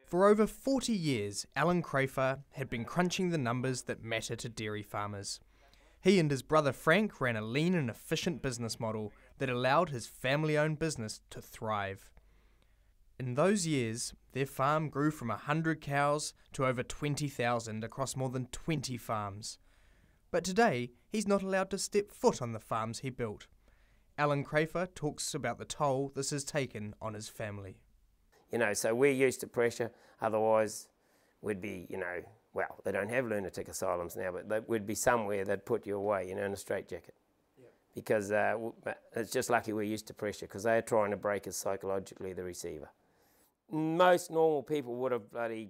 For over 40 years, Allan Crafar had been crunching the numbers that matter to dairy farmers. He and his brother Frank ran a lean and efficient business model that allowed his family-owned business to thrive. In those years, their farm grew from 100 cows to over 20,000 across more than 20 farms. But today, he's not allowed to step foot on the farms he built. Allan Crafar talks about the toll this has taken on his family. So we're used to pressure, otherwise we'd be, well, they don't have lunatic asylums now, but we'd be somewhere they'd put you away, in a straitjacket. Yep. Because it's just lucky we're used to pressure, because they're trying to break us psychologically, the receiver. Most normal people would have bloody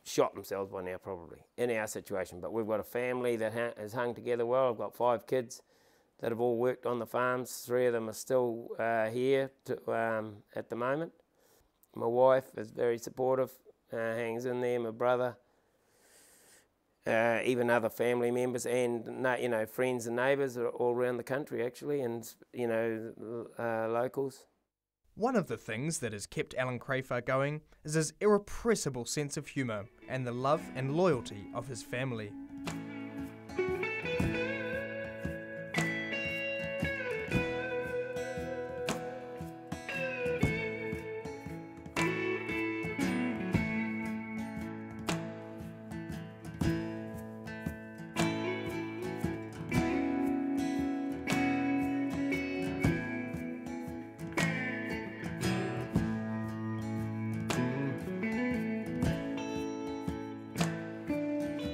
shot themselves by now, probably, in our situation. But we've got a family that has hung together well. I've got 5 kids that have all worked on the farms. 3 of them are still here at the moment. My wife is very supportive, hangs in there, my brother, even other family members and, friends and neighbours are all around the country, actually, and, locals. One of the things that has kept Allan Crafar going is his irrepressible sense of humour and the love and loyalty of his family.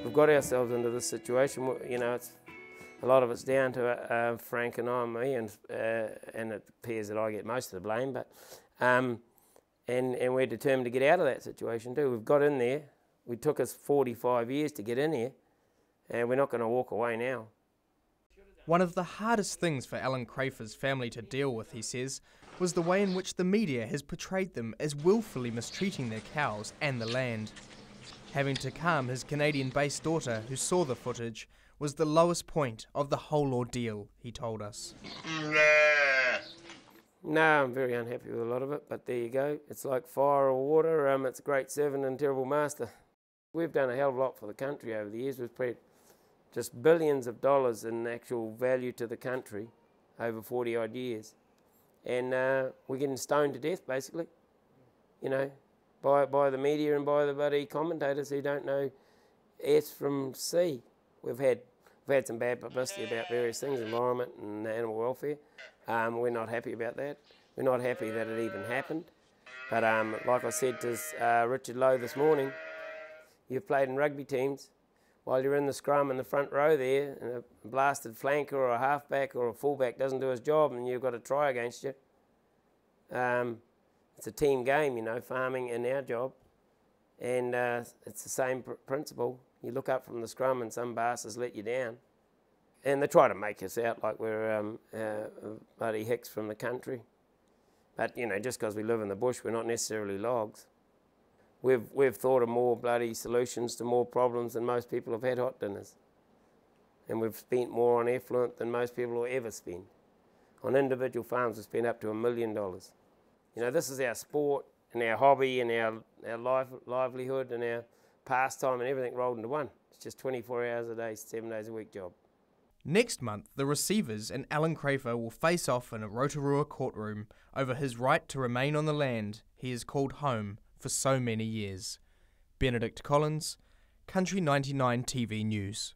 We've got ourselves into this situation. It's a lot of it's down to Frank and I and me, and it appears that I get most of the blame. But and we're determined to get out of that situation too. We've got in there. It took us 45 years to get in here, and we're not going to walk away now. One of the hardest things for Allan Crafar's family to deal with, he says, was the way in which the media has portrayed them as willfully mistreating their cows and the land. Having to calm his Canadian-based daughter, who saw the footage, was the lowest point of the whole ordeal, he told us. No, I'm very unhappy with a lot of it, but there you go. It's like fire or water. It's a great servant and terrible master. We've done a hell of a lot for the country over the years. We've spread just billions of dollars in actual value to the country over 40-odd years. And we're getting stoned to death, basically, by the media and by the bloody commentators who don't know S from C. We've had some bad publicity about various things, environment and animal welfare. We're not happy about that. We're not happy that it even happened. But like I said to Richard Lowe this morning, you've played in rugby teams. While you're in the scrum in the front row there, and a blasted flanker or a halfback or a fullback doesn't do his job and you've got a try against you. It's a team game, farming and our job. And it's the same principle. You look up from the scrum and some bastards let you down. And they try to make us out like we're bloody hicks from the country. But, just because we live in the bush, we're not necessarily logs. We've thought of more bloody solutions to more problems than most people have had hot dinners. And we've spent more on effluent than most people will ever spend. On individual farms, we've spent up to $1 million. This is our sport and our hobby and our livelihood and our pastime and everything rolled into one. It's just 24 hours a day, 7 days a week job. Next month, the receivers and Allan Crafar will face off in a Rotorua courtroom over his right to remain on the land he has called home for so many years. Benedict Collins, Country 99 TV News.